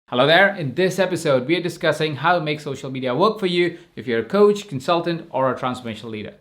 Hello there. In this episode, we are discussing how to make social media work for you if you're a coach, consultant, or a transformational leader.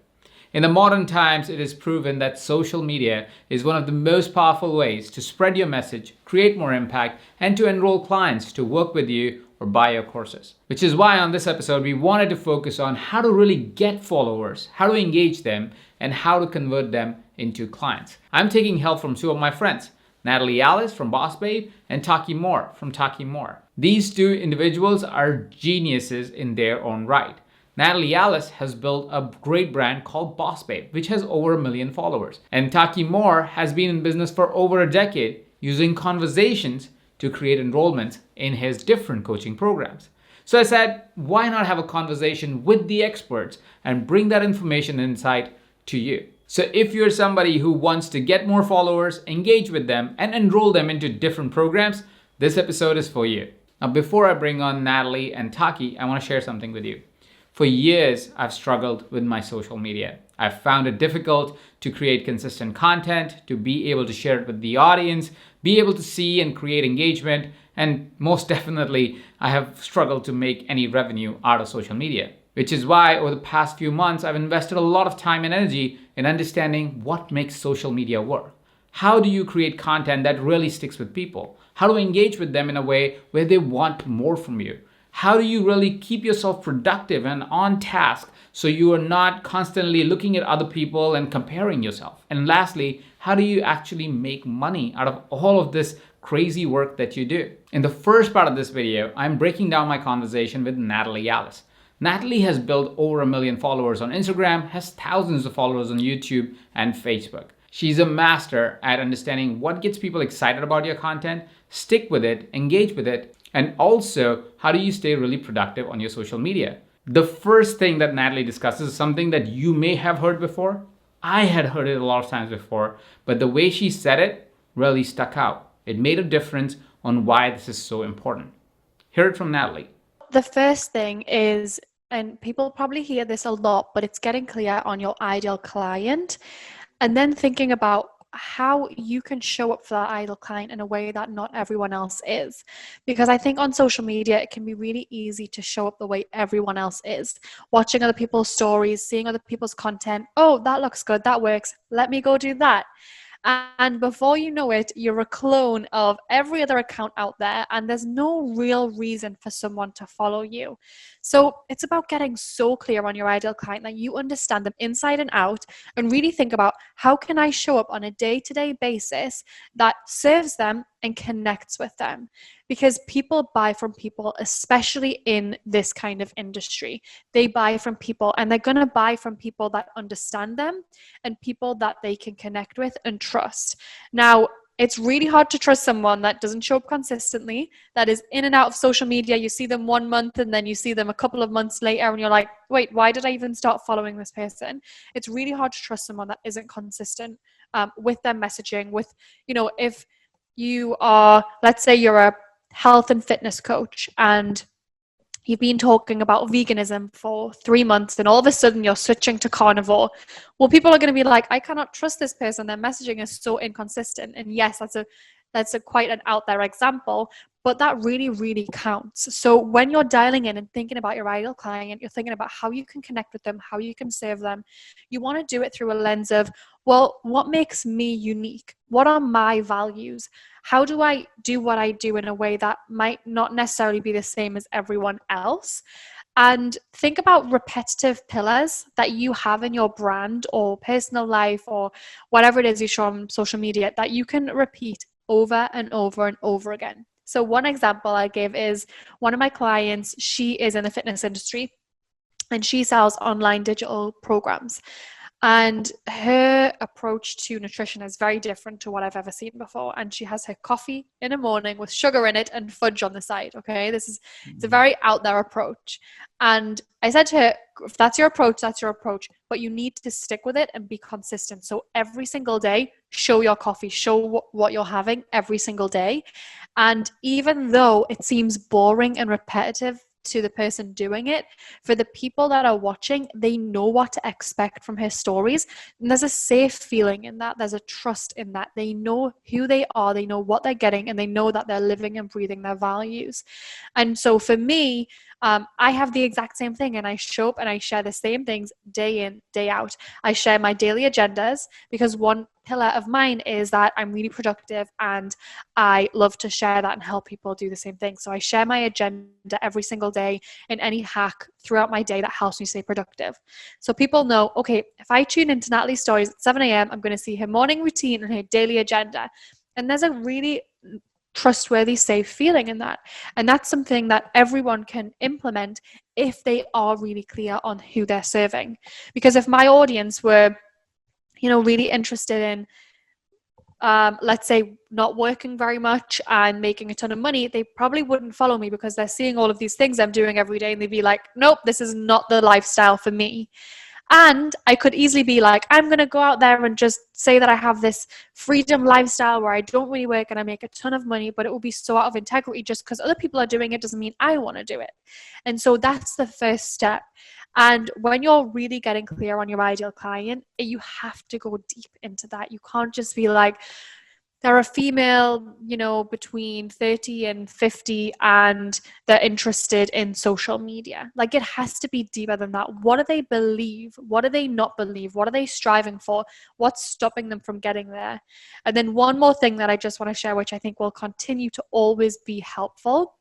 In the modern times, it is proven that social media is one of the most powerful ways to spread your message, create more impact, and to enroll clients to work with you or buy your courses. Which is why on this episode, we wanted to focus on how to really get followers, how to engage them, and how to convert them into clients. I'm taking help from two of my friends, Natalie Alice from Boss Babe and Taki Moore from Taki Moore. These two individuals are geniuses in their own right. Natalie Alice has built a great brand called Boss Babe, which has over 1 million followers. And Taki Moore has been in business for over a decade using conversations to create enrollments in his different coaching programs. So I said, why not have a conversation with the experts and bring that information and insight to you? So if you're somebody who wants to get more followers, engage with them, and enroll them into different programs, this episode is for you. Now, before I bring on Natalie and Taki, I want to share something with you. For years, I've struggled with my social media. I've found it difficult to create consistent content, to be able to share it with the audience, be able to see and create engagement, and most definitely, I have struggled to make any revenue out of social media. Which is why over the past few months, I've invested a lot of time and energy in understanding what makes social media work. How do you create content that really sticks with people? How to engage with them in a way where they want more from you? How do you really keep yourself productive and on task so you are not constantly looking at other people and comparing yourself? And lastly, how do you actually make money out of all of this crazy work that you do? In the first part of this video, I'm breaking down my conversation with Natalie Alice. Natalie has built over 1 million followers on Instagram, has thousands of followers on YouTube and Facebook. She's a master at understanding what gets people excited about your content, stick with it, engage with it, and also how do you stay really productive on your social media. The first thing that Natalie discusses is something that you may have heard before. I had heard it a lot of times before, but the way she said it really stuck out. It made a difference on why this is so important. Hear it from Natalie. The first thing is, and people probably hear this a lot, but it's getting clear on your ideal client and then thinking about how you can show up for that ideal client in a way that not everyone else is. Because I think on social media, it can be really easy to show up the way everyone else is. Watching other people's stories, seeing other people's content. Oh, that looks good. That works. Let me go do that. And before you know it, you're a clone of every other account out there, and there's no real reason for someone to follow you. So it's about getting so clear on your ideal client that you understand them inside and out and really think about, how can I show up on a day-to-day basis that serves them and connects with them? Because people buy from people, especially in this kind of industry. They buy from people, and they're going to buy from people that understand them and people that they can connect with and trust. Now, it's really hard to trust someone that doesn't show up consistently, that is in and out of social media. You see them 1 month and then you see them a couple of months later and you're like, wait, why did I even start following this person? It's really hard to trust someone that isn't consistent with their messaging, with, if you are, let's say you're a health and fitness coach and you've been talking about veganism for 3 months and all of a sudden you're switching to carnivore. Well, people are going to be like, I cannot trust this person. Their messaging is so inconsistent. And yes, that's a quite an out there example, but that really, really counts. So when you're dialing in and thinking about your ideal client, you're thinking about how you can connect with them, how you can serve them. You want to do it through a lens of, well, what makes me unique? What are my values? How do I do what I do in a way that might not necessarily be the same as everyone else? And think about repetitive pillars that you have in your brand or personal life or whatever it is you show on social media that you can repeat over and over and over again. So one example I give is one of my clients, she is in the fitness industry and she sells online digital programs. And her approach to nutrition is very different to what I've ever seen before. And she has her coffee in the morning with sugar in it and fudge on the side. Okay, it's a very out there approach. And I said to her, if that's your approach, that's your approach. But you need to stick with it and be consistent. So every single day, show your coffee, show what you're having every single day. And even though it seems boring and repetitive to the person doing it. For the people that are watching, they know what to expect from his stories. And there's a safe feeling in that. There's a trust in that. They know who they are, they know what they're getting, and they know that they're living and breathing their values. And so for me, I have the exact same thing, and I show up and I share the same things day in, day out. I share my daily agendas because one pillar of mine is that I'm really productive and I love to share that and help people do the same thing. So I share my agenda every single day and any hack throughout my day that helps me stay productive. So people know, okay, if I tune into Natalie's stories at 7 a.m., I'm going to see her morning routine and her daily agenda. And there's a really trustworthy, safe feeling in that. And that's something that everyone can implement if they are really clear on who they're serving. Because if my audience were, really interested in, let's say, not working very much and making a ton of money, they probably wouldn't follow me because they're seeing all of these things I'm doing every day and they'd be like, nope, this is not the lifestyle for me. And I could easily be like, I'm going to go out there and just say that I have this freedom lifestyle where I don't really work and I make a ton of money, but it will be so out of integrity. Just because other people are doing it doesn't mean I want to do it. And so that's the first step. And when you're really getting clear on your ideal client, you have to go deep into that. You can't just be like, they're a female, between 30 and 50, and they're interested in social media. Like, it has to be deeper than that. What do they believe? What do they not believe? What are they striving for? What's stopping them from getting there? And then one more thing that I just want to share, which I think will continue to always be helpful,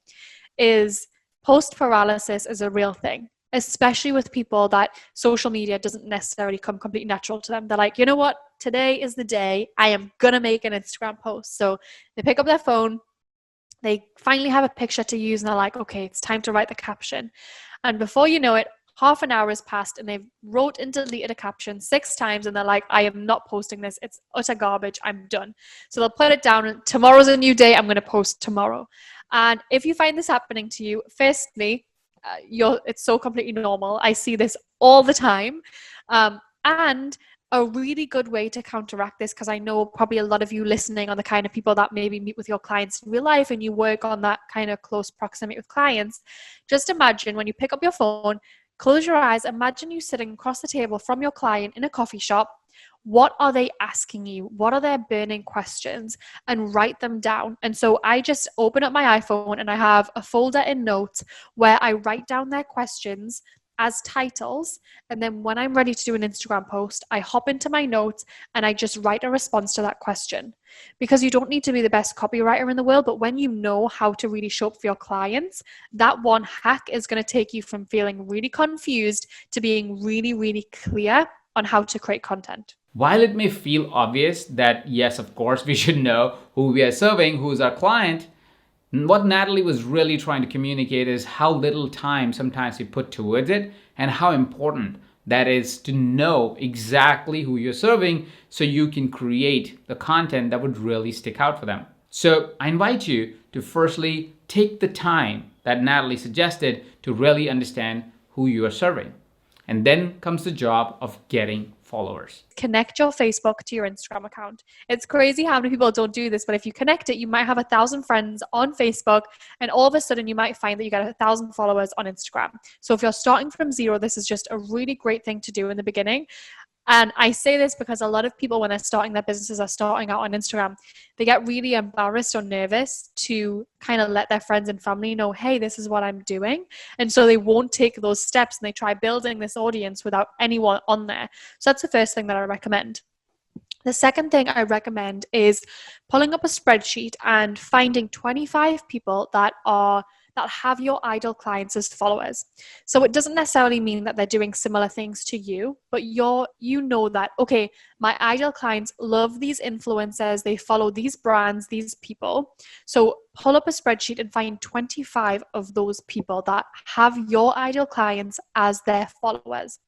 is post paralysis is a real thing. Especially with people that social media doesn't necessarily come completely natural to them. They're like, you know what? Today is the day I am going to make an Instagram post. So they pick up their phone, they finally have a picture to use, and they're like, okay, it's time to write the caption. And before you know it, half an hour has passed and they've wrote and deleted a caption 6 times, and they're like, I am not posting this. It's utter garbage. I'm done. So they'll put it down, and tomorrow's a new day. I'm going to post tomorrow. And if you find this happening to you, firstly, it's so completely normal. I see this all the time. And a really good way to counteract this, because I know probably a lot of you listening are the kind of people that maybe meet with your clients in real life and you work on that kind of close proximity with clients. Just imagine when you pick up your phone, close your eyes, imagine you sitting across the table from your client in a coffee shop. What are they asking you? What are their burning questions? And write them down. And so I just open up my iPhone and I have a folder in Notes where I write down their questions as titles. And then when I'm ready to do an Instagram post, I hop into my notes and I just write a response to that question. Because you don't need to be the best copywriter in the world, but when you know how to really show up for your clients, that one hack is going to take you from feeling really confused to being really, really clear on how to create content. While it may feel obvious that, yes, of course, we should know who we are serving, who's our client, what Natalie was really trying to communicate is how little time sometimes we put towards it and how important that is to know exactly who you're serving so you can create the content that would really stick out for them. So I invite you to firstly take the time that Natalie suggested to really understand who you are serving. And then comes the job of getting followers. Connect your Facebook to your Instagram account. It's crazy how many people don't do this, but if you connect it, you might have 1,000 friends on Facebook, and all of a sudden you might find that you get 1,000 followers on Instagram. So if you're starting from zero, this is just a really great thing to do in the beginning. And I say this because a lot of people, when they're starting their businesses, are starting out on Instagram, they get really embarrassed or nervous to kind of let their friends and family know, hey, this is what I'm doing. And so they won't take those steps and they try building this audience without anyone on there. So that's the first thing that I recommend. The second thing I recommend is pulling up a spreadsheet and finding 25 people that have your ideal clients as followers. So it doesn't necessarily mean that they're doing similar things to you, but you know that, okay, my ideal clients love these influencers, they follow these brands, these people. So pull up a spreadsheet and find 25 of those people that have your ideal clients as their followers.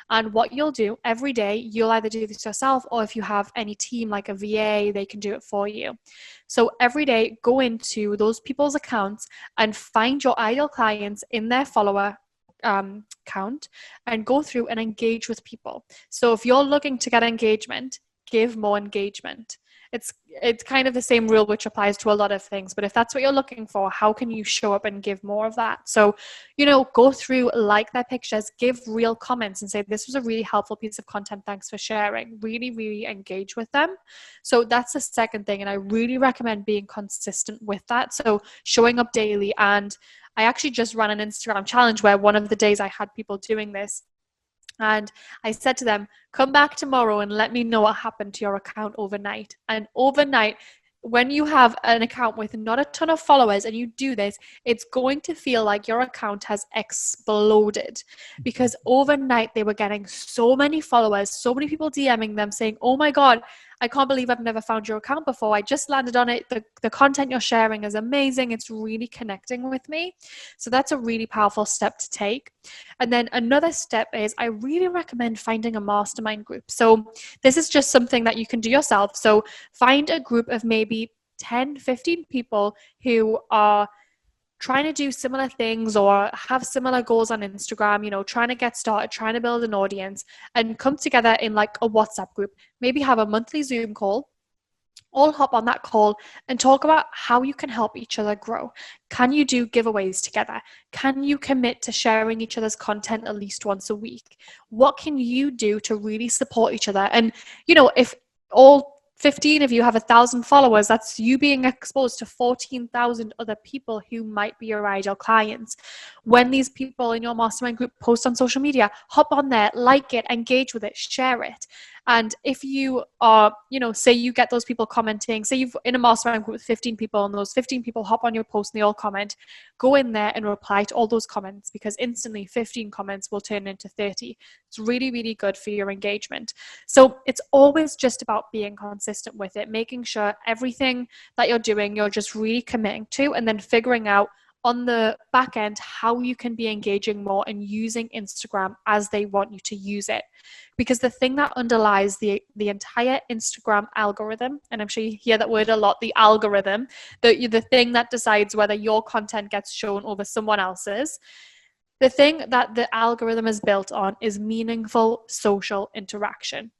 And what you'll do every day, you'll either do this yourself, or if you have any team like a VA, they can do it for you. So every day, go into those people's accounts and find your ideal clients in their follower count and go through and engage with people. So if you're looking to get engagement, give more engagement. it's kind of the same rule which applies to a lot of things. But if that's what you're looking for, how can you show up and give more of that? So, go through, like their pictures, give real comments and say, this was a really helpful piece of content, thanks for sharing. Really, really engage with them. So that's the second thing. And I really recommend being consistent with that. So showing up daily. And I actually just ran an Instagram challenge where one of the days I had people doing this. And I said to them, come back tomorrow and let me know what happened to your account overnight. And overnight, when you have an account with not a ton of followers and you do this, it's going to feel like your account has exploded, because overnight they were getting so many followers, so many people DMing them saying, oh my God, I can't believe I've never found your account before. I just landed on it. The content you're sharing is amazing. It's really connecting with me. So that's a really powerful step to take. And then another step is I really recommend finding a mastermind group. So this is just something that you can do yourself. So find a group of maybe 10, 15 people who are trying to do similar things or have similar goals on Instagram, trying to get started, trying to build an audience, and come together in like a WhatsApp group. Maybe have a monthly Zoom call. All hop on that call and talk about how you can help each other grow. Can you do giveaways together? Can you commit to sharing each other's content at least once a week? What can you do to really support each other? And, if all 15 of you have 1,000 followers, that's you being exposed to 14,000 other people who might be your ideal clients. When these people in your mastermind group post on social media, hop on there, like it, engage with it, share it. And if you are, say you get those people commenting, say you've in a mastermind group with 15 people and those 15 people hop on your post and they all comment, go in there and reply to all those comments, because instantly 15 comments will turn into 30. It's really, really good for your engagement. So it's always just about being consistent with it, making sure everything that you're doing, you're just really committing to, and then figuring out on the back end how you can be engaging more and using Instagram as they want you to use it. Because the thing that underlies the entire Instagram algorithm, and I'm sure you hear that word a lot, the algorithm, the thing that decides whether your content gets shown over someone else's, the thing that the algorithm is built on is meaningful social interaction.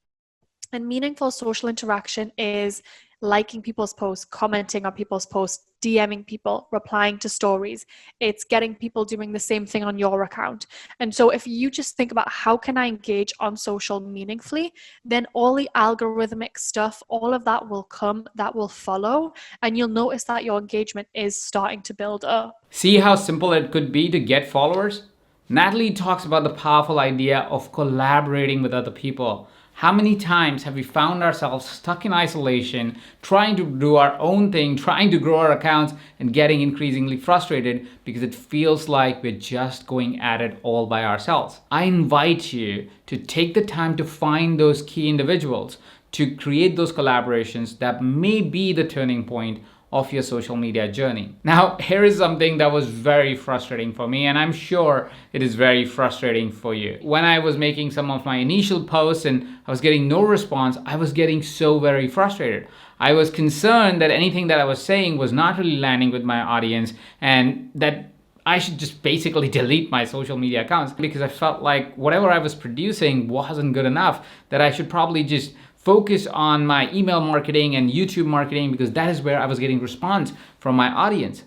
And meaningful social interaction is liking people's posts, commenting on people's posts, DMing people, replying to stories. It's getting people doing the same thing on your account. And so if you just think about how can I engage on social meaningfully, then all the algorithmic stuff, all of that will come, that will follow, and you'll notice that your engagement is starting to build up. See how simple it could be to get followers? Natalie talks about the powerful idea of collaborating with other people. How many times have we found ourselves stuck in isolation, trying to do our own thing, trying to grow our accounts, and getting increasingly frustrated because it feels like we're just going at it all by ourselves? I invite you to take the time to find those key individuals, to create those collaborations that may be the turning point of your social media journey. Now, here is something that was very frustrating for me, and I'm sure it is very frustrating for you. When I was making some of my initial posts and I was getting no response, I was getting so very frustrated. I was concerned that anything that I was saying was not really landing with my audience, and that I should just basically delete my social media accounts, because I felt like whatever I was producing wasn't good enough, that I should probably just focus on my email marketing and YouTube marketing, because that is where I was getting response from my audience.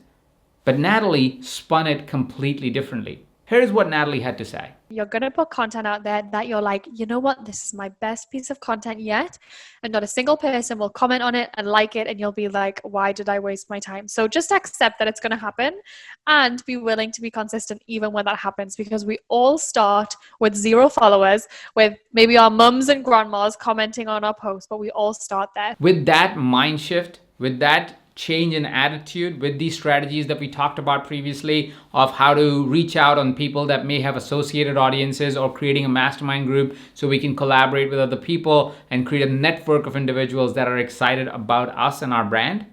But Natalie spun it completely differently. Here's what Natalie had to say. You're going to put content out there that you're like, you know what, this is my best piece of content yet. And not a single person will comment on it and like it. And you'll be like, why did I waste my time? So just accept that it's going to happen and be willing to be consistent even when that happens, because we all start with 0 followers, with maybe our mums and grandmas commenting on our posts, but we all start there. With that mind shift, with that change in attitude, with these strategies that we talked about previously of how to reach out on people that may have associated audiences, or creating a mastermind group so we can collaborate with other people and create a network of individuals that are excited about us and our brand,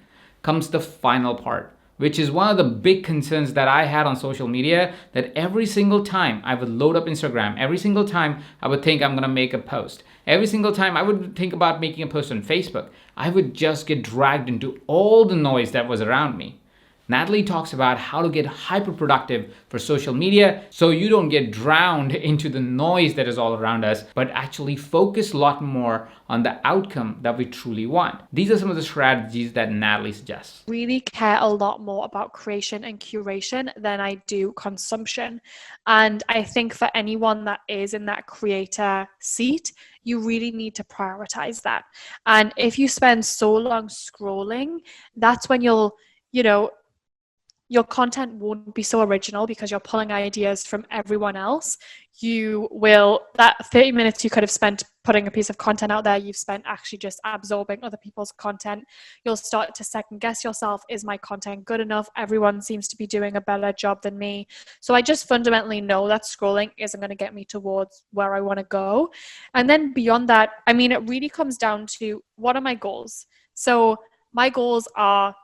comes the final part, which is one of the big concerns that I had on social media, that every single time I would load up Instagram, every single time I would think I'm gonna make a post, every single time I would think about making a post on Facebook, I would just get dragged into all the noise that was around me. Natalie talks about how to get hyper productive for social media so you don't get drowned into the noise that is all around us, but actually focus a lot more on the outcome that we truly want. These are some of the strategies that Natalie suggests. Really care a lot more about creation and curation than I do consumption. And I think for anyone that is in that creator seat, you really need to prioritize that. And if you spend so long scrolling, that's when your content won't be so original because you're pulling ideas from everyone else. That 30 minutes you could have spent putting a piece of content out there, you've spent actually just absorbing other people's content. You'll start to second guess yourself. Is my content good enough? Everyone seems to be doing a better job than me. So I just fundamentally know that scrolling isn't going to get me towards where I want to go. And then beyond that, I mean, it really comes down to, what are my goals? So my goals are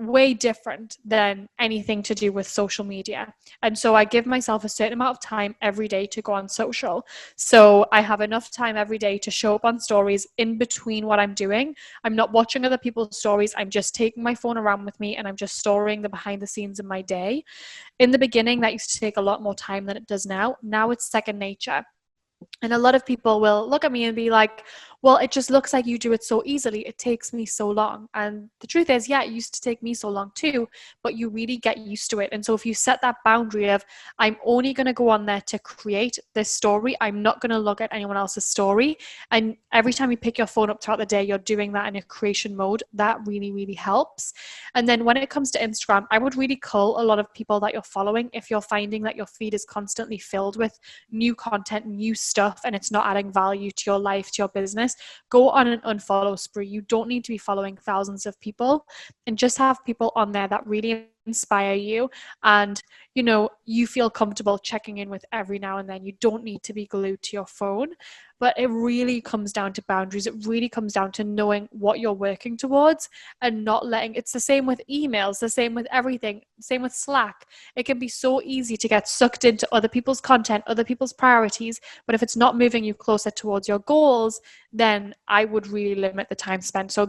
way different than anything to do with social media. And so I give myself a certain amount of time every day to go on social. So I have enough time every day to show up on stories in between what I'm doing. I'm not watching other people's stories. I'm just taking my phone around with me and I'm just storing the behind the scenes of my day. In the beginning, that used to take a lot more time than it does now. Now it's second nature. And a lot of people will look at me and be like, well, it just looks like you do it so easily. It takes me so long. And the truth is, yeah, it used to take me so long too, but you really get used to it. And so if you set that boundary of, I'm only going to go on there to create this story, I'm not going to look at anyone else's story. And every time you pick your phone up throughout the day, you're doing that in a creation mode. That really, really helps. And then when it comes to Instagram, I would really cull a lot of people that you're following. If you're finding that your feed is constantly filled with new content, new stuff, and it's not adding value to your life, to your business, go on an unfollow spree. You don't need to be following thousands of people, and just have people on there that really inspire you and you feel comfortable checking in with every now and then. You don't need to be glued to your phone. But it really comes down to boundaries. It really comes down to knowing what you're working towards and not letting, it's the same with emails, the same with everything, same with Slack. It can be so easy to get sucked into other people's content, other people's priorities. But if it's not moving you closer towards your goals, then I would really limit the time spent. So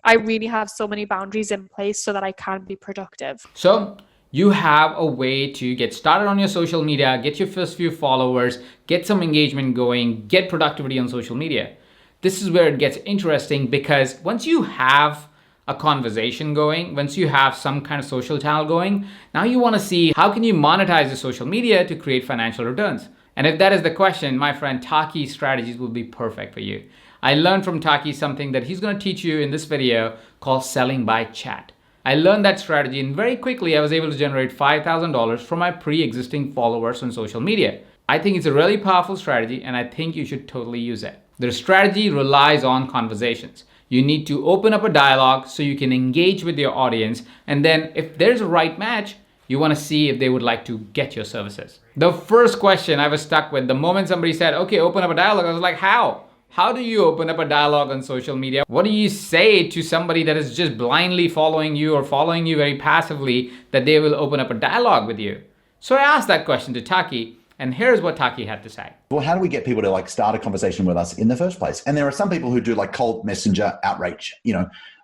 I really have so many boundaries in place so that I can be productive. So you have a way to get started on your social media, get your first few followers, get some engagement going, get productivity on social media. This is where it gets interesting, because once you have a conversation going, once you have some kind of social channel going, now you want to see how can you monetize your social media to create financial returns. And if that is the question, my friend, Taki's strategies will be perfect for you. I learned from Taki something that he's going to teach you in this video called selling by chat. I learned that strategy, and very quickly I was able to generate $5,000 from my pre-existing followers on social media. I think it's a really powerful strategy, and I think you should totally use it. The strategy relies on conversations. You need to open up a dialogue so you can engage with your audience, and then if there's a right match, you want to see if they would like to get your services. The first question I was stuck with, the moment somebody said, okay, open up a dialogue, I was like, how? How do you open up a dialogue on social media? What do you say to somebody that is just blindly following you or following you very passively that they will open up a dialogue with you? So I asked that question to Taki, and here's what Taki had to say. Well, how do we get people to start a conversation with us in the first place? And there are some people who do cold messenger outreach.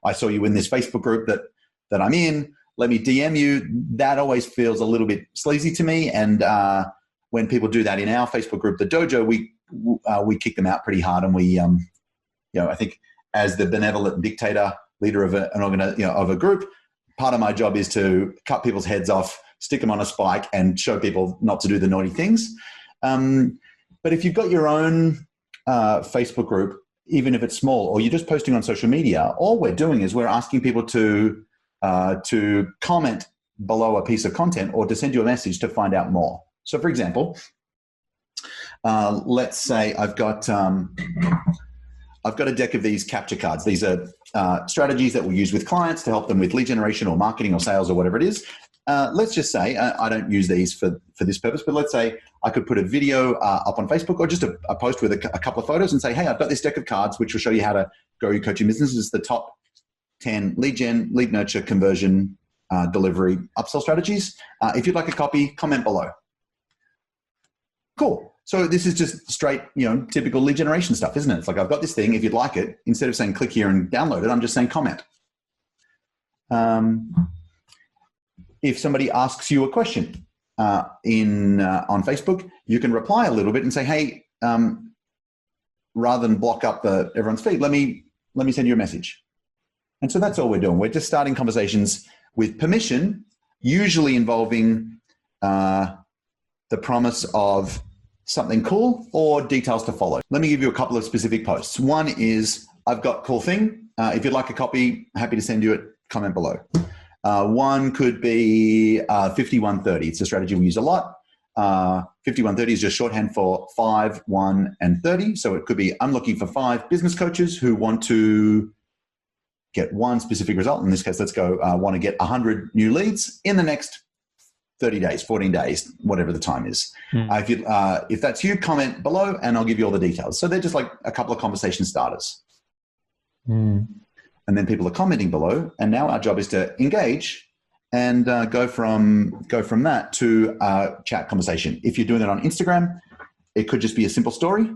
I saw you in this Facebook group that I'm in. Let me DM you. That always feels a little bit sleazy to me. And when people do that in our Facebook group, the Dojo, we kick them out pretty hard, and we, I think as the benevolent dictator leader of a group, part of my job is to cut people's heads off, stick them on a spike, and show people not to do the naughty things. But if you've got your own Facebook group, even if it's small, or you're just posting on social media, all we're doing is we're asking people to comment below a piece of content or to send you a message to find out more. So, for example, let's say I've got a deck of these capture cards. These are strategies that we use with clients to help them with lead generation or marketing or sales or whatever it is. Let's just say I don't use these for this purpose, but let's say I could put a video up on Facebook, or just a post with a couple of photos and say, hey, I've got this deck of cards which will show you how to grow your coaching business. This is the top 10 lead gen, lead nurture, conversion, delivery, upsell strategies. If you'd like a copy, comment below. Cool. So this is just straight, typical lead generation stuff, isn't it? It's like, I've got this thing. If you'd like it, instead of saying click here and download it, I'm just saying comment. if somebody asks you a question on Facebook, you can reply a little bit and say, hey, rather than block up everyone's feed, let me send you a message. And so that's all we're doing. We're just starting conversations with permission, usually involving the promise of something cool or details to follow. Let me give you a couple of specific posts. One is, I've got cool thing. If you'd like a copy, happy to send you it. Comment below. One could be 5130. It's a strategy we use a lot. 5130 is just shorthand for 5, 1, and 30. So it could be, I'm looking for 5 business coaches who want to get one specific result. In this case, let's go, want to get 100 new leads in the next 30 days, 14 days, whatever the time is. If that's you, comment below and I'll give you all the details. So they're just like a couple of conversation starters. And then people are commenting below. And now our job is to engage and go from that to chat conversation. If you're doing it on Instagram, it could just be a simple story.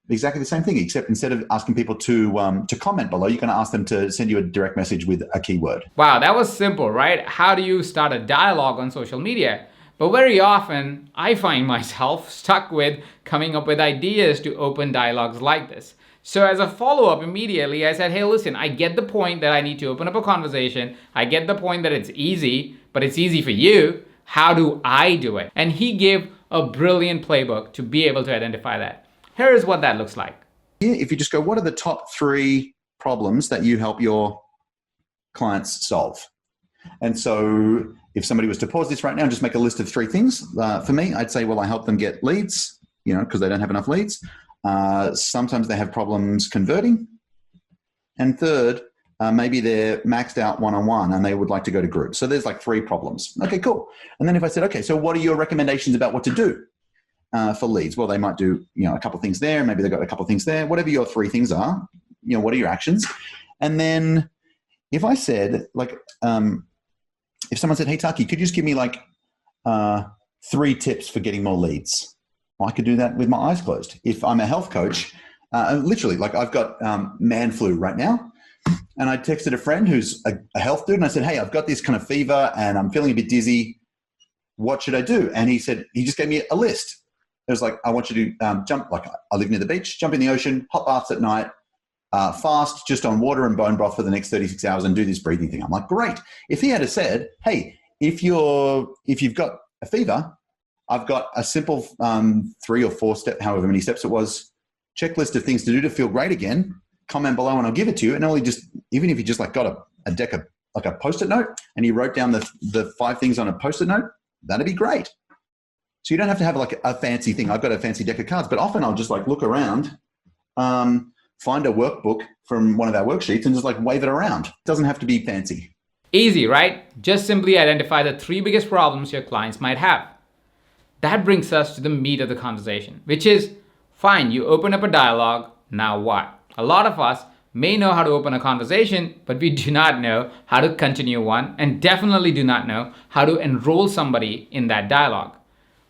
Exactly the same thing, except instead of asking people to comment below, you're going to ask them to send you a direct message with a keyword. Wow, that was simple, right? How do you start a dialogue on social media? But very often, I find myself stuck with coming up with ideas to open dialogues like this. So as a follow-up, immediately I said, hey, listen, I get the point that I need to open up a conversation. I get the point that it's easy, but it's easy for you. How do I do it? And he gave a brilliant playbook to be able to identify that. Here is what that looks like. If you just go, what are the top 3 problems that you help your clients solve? And so if somebody was to pause this right now and just make a list of 3 things, for me, I'd say, well, I help them get leads, because they don't have enough leads. Sometimes they have problems converting. And third, maybe they're maxed out one-on-one and they would like to go to groups. So there's like 3 problems. Okay, cool. And then if I said, okay, so what are your recommendations about what to do for leads? Well, they might do, a couple of things there. Maybe they've got a couple of things there. Whatever your 3 things are, what are your actions? And then if I said, if someone said, hey, Taki, could you just give me 3 tips for getting more leads? Well, I could do that with my eyes closed. If I'm a health coach, literally, I've got man flu right now. And I texted a friend who's a health dude and I said, hey, I've got this kind of fever and I'm feeling a bit dizzy. What should I do? And he just gave me a list. It was like, I want you to jump, I live near the beach, jump in the ocean, hot baths at night, fast just on water and bone broth for the next 36 hours and do this breathing thing. I'm like, great. If he had said, hey, if you've got a fever, I've got a simple 3 or 4 step, however many steps it was, checklist of things to do to feel great again. Comment below and I'll give it to you. And even if you just got a deck of a Post-it note and you wrote down the 5 things on a Post-it note, that'd be great. So you don't have to have a fancy thing. I've got a fancy deck of cards, but often I'll just look around, find a workbook from one of our worksheets and just wave it around. It doesn't have to be fancy. Easy, right? Just simply identify the 3 biggest problems your clients might have. That brings us to the meat of the conversation, which is, fine, you open up a dialogue, now what? A lot of us may know how to open a conversation, but we do not know how to continue one and definitely do not know how to enroll somebody in that dialogue.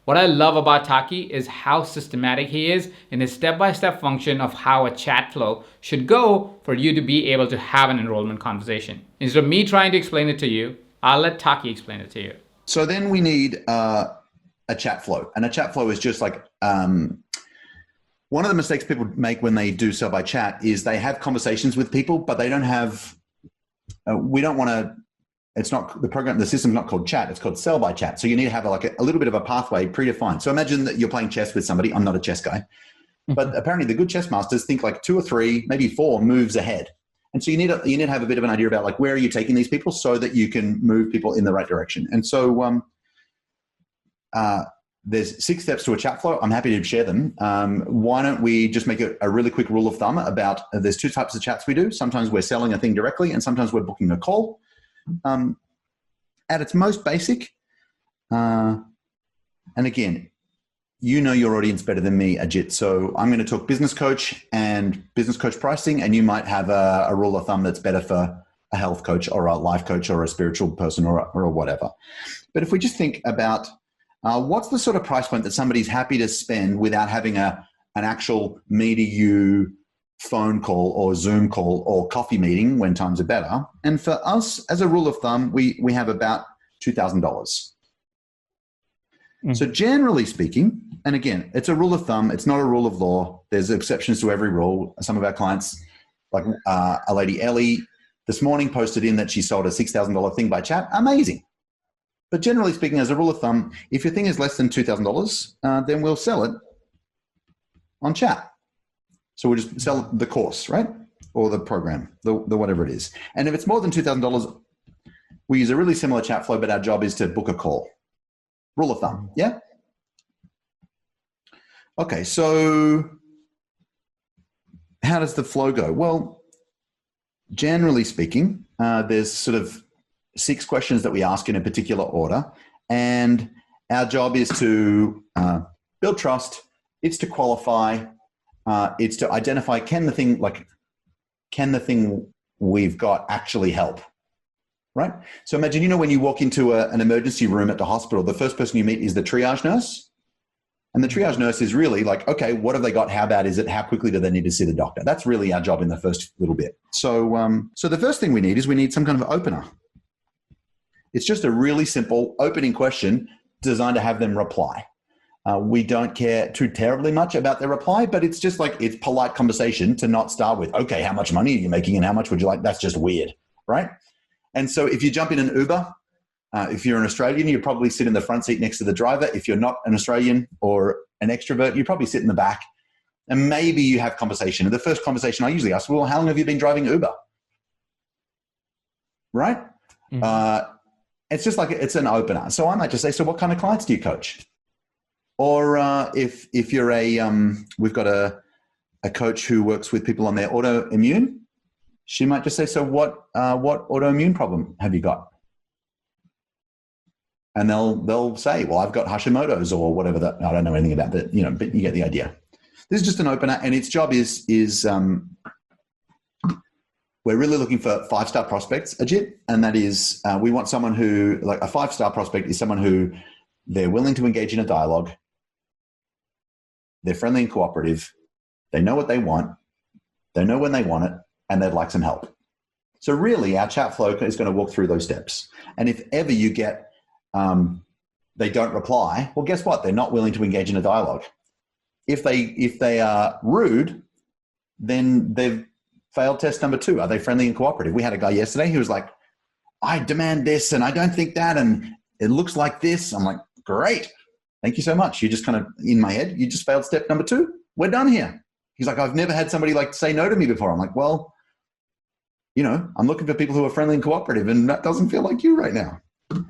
What I love about Taki is how systematic he is in his step-by-step function of how a chat flow should go for you to be able to have an enrollment conversation. Instead of me trying to explain it to you, I'll let Taki explain it to you. So then we need a chat flow. And a chat flow is just one of the mistakes people make when they do sell by chat is they have conversations with people, but they don't have, we don't want to, it's not the system's not called chat, it's called sell by chat. So you need to have a little bit of a pathway predefined. So imagine that you're playing chess with somebody. I'm not a chess guy, but apparently the good chess masters think 2 or 3, maybe 4 moves ahead. And so you need to have a bit of an idea about where are you taking these people so that you can move people in the right direction. And so there's 6 steps to a chat flow. I'm happy to share them. Why don't we just make a really quick rule of thumb about there's 2 types of chats we do. Sometimes we're selling a thing directly and sometimes we're booking a call. At its most basic, and again, your audience better than me, Ajit. So I'm going to talk business coach and business coach pricing, and you might have a rule of thumb that's better for a health coach or a life coach or a spiritual person or whatever. But if we just think about what's the sort of price point that somebody's happy to spend without having an actual me to you phone call or Zoom call or coffee meeting when times are better. And for us, as a rule of thumb, we have about $2,000. So generally speaking, and again, it's a rule of thumb. It's not a rule of law. There's exceptions to every rule. Some of our clients, like a lady, Ellie, this morning posted in that she sold a $6,000 thing by chat. Amazing. But generally speaking, as a rule of thumb, if your thing is less than $2,000, then we'll sell it on chat. So we'll just sell the course, right? Or the program, the whatever it is. And if it's more than $2,000, we use a really similar chat flow, but our job is to book a call. Rule of thumb, yeah? Okay, so how does the flow go? Well, generally speaking, there's sort of 6 questions that we ask in a particular order, and our job is to build trust, it's to qualify, it's to identify can the thing we've got actually help, right? So imagine, when you walk into an emergency room at the hospital, the first person you meet is the triage nurse. And the triage nurse is really like, okay, what have they got? How bad is it? How quickly do they need to see the doctor? That's really our job in the first little bit. So, so the first thing we need is we need some kind of opener. It's just a really simple opening question designed to have them reply. We don't care too terribly much about their reply, but it's just like, it's polite conversation to not start with, okay, how much money are you making and how much would you like? That's just weird, right? And so if you jump in an Uber, if you're an Australian, you probably sit in the front seat next to the driver. If you're not an Australian or an extrovert, you probably sit in the back. And maybe you have conversation. And the first conversation I usually ask, well, how long have you been driving Uber? Right? Mm-hmm. It's just like, it's an opener. So I might just say, so what kind of clients do you coach? Or if you're we've got a coach who works with people on their autoimmune, she might just say, so what autoimmune problem have you got? And they'll say, well, I've got Hashimoto's or whatever that, I don't know anything about that, but you get the idea. This is just an opener, and its job is we're really looking for 5-star prospects, Ajit, and that is we want someone who, like a 5-star prospect is someone who they're willing to engage in a dialogue, they're friendly and cooperative, they know what they want, they know when they want it, and they'd like some help. So really our chat flow is going to walk through those steps. And if ever you get they don't reply, well, guess what? They're not willing to engage in a dialogue. If they are rude, then they've failed test number 2. Are they friendly and cooperative? We had a guy yesterday who was like, I demand this and I don't think that and it looks like this. I'm like, great. Thank you so much. You just kind of, in my head, you just failed step number 2. We're done here. He's like, I've never had somebody like say no to me before. I'm like, well, I'm looking for people who are friendly and cooperative, and that doesn't feel like you right now.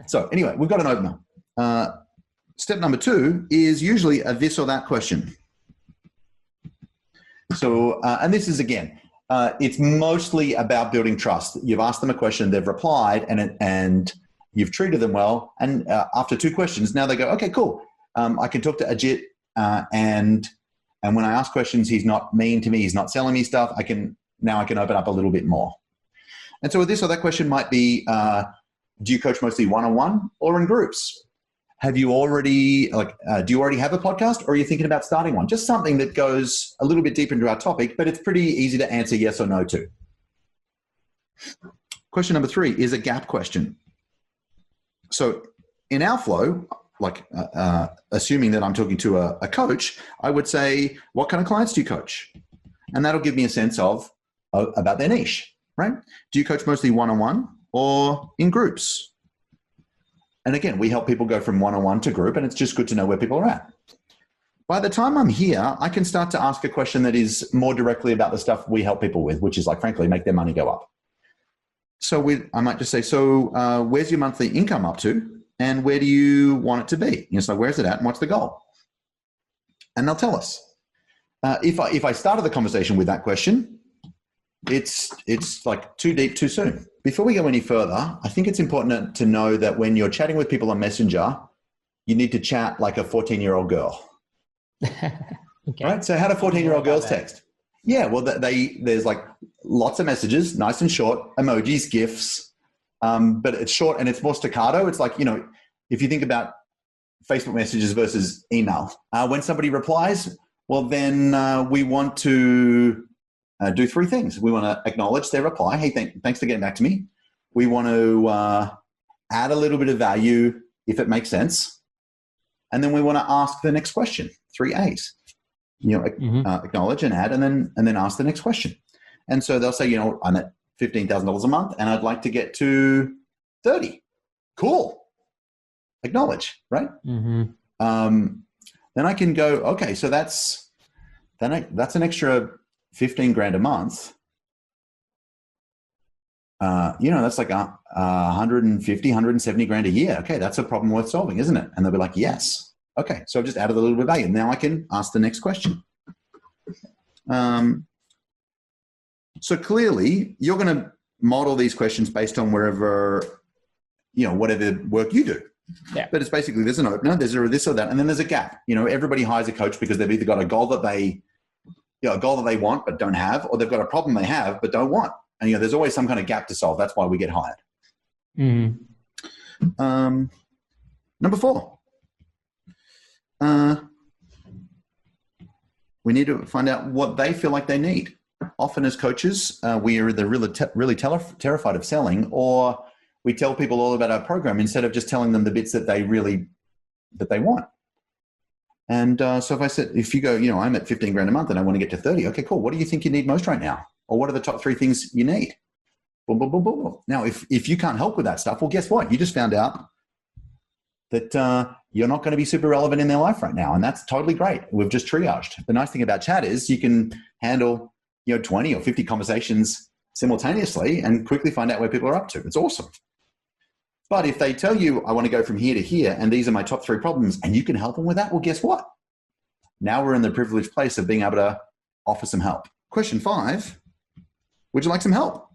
So anyway, we've got an opener. Step number 2 is usually a this or that question. So, and this is, again, it's mostly about building trust. You've asked them a question, they've replied, and you've treated them well. And after 2 questions, now they go, okay, cool. I can talk to Ajit, and when I ask questions, he's not mean to me, he's not selling me stuff. Now I can open up a little bit more. And so this or that question might be, do you coach mostly one-on-one or in groups? Have you already, do you already have a podcast, or are you thinking about starting one? Just something that goes a little bit deeper into our topic, but it's pretty easy to answer yes or no to. Question number 3 is a gap question. So in our flow, assuming that I'm talking to a coach, I would say, what kind of clients do you coach? And that'll give me a sense of about their niche, right? Do you coach mostly one-on-one or in groups? And again, we help people go from one-on-one to group, and it's just good to know where people are at. By the time I'm here, I can start to ask a question that is more directly about the stuff we help people with, which is frankly, make their money go up. So I might just say, so where's your monthly income up to? And where do you want it to be? So where's it at and what's the goal? And they'll tell us. If I started the conversation with that question, it's like too deep too soon. Before we go any further, I think it's important to know that when you're chatting with people on Messenger, you need to chat like a 14-year-old girl. Okay. Right? So how do 14-year-old girls text? Yeah, well, there's lots of messages, nice and short, emojis, GIFs, but it's short and it's more staccato. It's like, if you think about Facebook messages versus email, when somebody replies, well, then we want to do three things. We want to acknowledge their reply. Hey, thanks for getting back to me. We want to add a little bit of value if it makes sense. And then we want to ask the next question, 3 A's. Acknowledge and add, and then ask the next question. And so they'll say, I'm at $15,000 a month and I'd like to get to 30. Cool. Acknowledge, right? Then I can go, okay, so that's an extra 15 grand a month. That's like 150, 170 grand a year. Okay, that's a problem worth solving, isn't it? And they'll be like, yes. Okay, so I've just added a little bit of value. Now I can ask the next question. So clearly, you're going to model these questions based on whatever work you do. Yeah. But it's basically, there's an opener, there's a this or that, and then there's a gap. Everybody hires a coach because they've either got a goal that they want but don't have, or they've got a problem they have but don't want. And there's always some kind of gap to solve. That's why we get hired. Number 4. We need to find out what they feel like they need. Often as coaches, we are either really terrified of selling, or we tell people all about our program instead of just telling them the bits that they want. And so if you go, I'm at 15 grand a month and I want to get to 30. Okay, cool. What do you think you need most right now? Or what are the top 3 things you need? Boom, boom, boom, boom. Now, if you can't help with that stuff, well, guess what? You just found out that you're not going to be super relevant in their life right now. And that's totally great. We've just triaged. The nice thing about chat is you can handle 20 or 50 conversations simultaneously and quickly find out where people are up to. It's awesome. But if they tell you, I want to go from here to here, and these are my top 3 problems, and you can help them with that, well, guess what? Now we're in the privileged place of being able to offer some help. Question 5, would you like some help?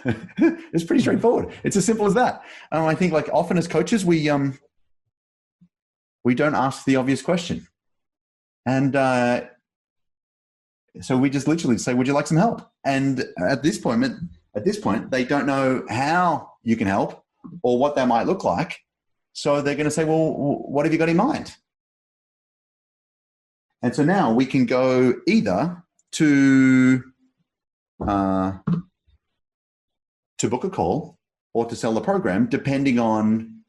It's pretty straightforward. It's as simple as that. I think often as coaches, we don't ask the obvious question. And so we just literally say, would you like some help? And at this point, they don't know how you can help or what that might look like. So they're going to say, well, what have you got in mind? And so now we can go either to book a call or to sell the program, depending on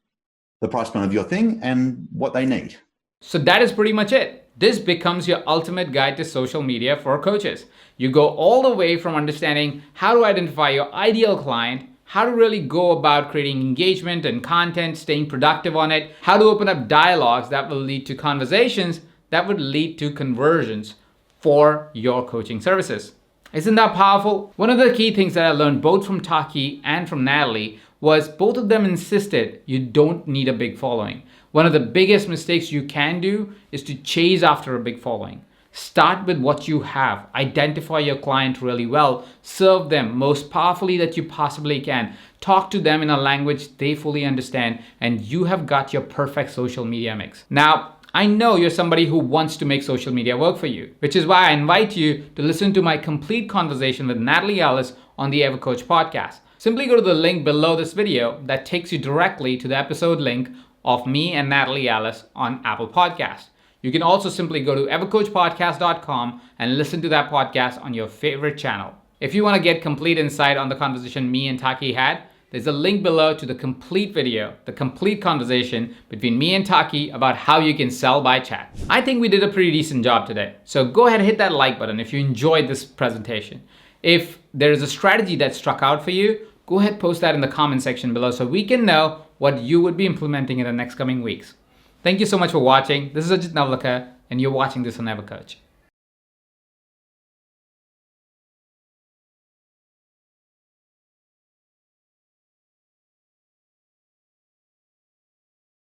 the price point of your thing and what they need. So that is pretty much it. This becomes your ultimate guide to social media for coaches. You go all the way from understanding how to identify your ideal client, how to really go about creating engagement and content, staying productive on it, how to open up dialogues that will lead to conversations that would lead to conversions for your coaching services. Isn't that powerful? One of the key things that I learned both from Taki and from Natalie was both of them insisted you don't need a big following. One of the biggest mistakes you can do is to chase after a big following. Start with what you have. Identify your client really well. Serve them most powerfully that you possibly can. Talk to them in a language they fully understand, and you have got your perfect social media mix. Now, I know you're somebody who wants to make social media work for you, which is why I invite you to listen to my complete conversation with Natalie Ellis on the EverCoach podcast. Simply go to the link below this video that takes you directly to the episode link of me and Natalie Ellis on Apple Podcasts. You can also simply go to evercoachpodcast.com and listen to that podcast on your favorite channel. If you want to get complete insight on the conversation me and Taki had, there's a link below to the complete video, the complete conversation between me and Taki about how you can sell by chat. I think we did a pretty decent job today. So go ahead and hit that like button if you enjoyed this presentation. If there is a strategy that struck out for you, go ahead and post that in the comment section below so we can know what you would be implementing in the next coming weeks. Thank you so much for watching. This is Ajit Navlaka, and you're watching this on EverCoach.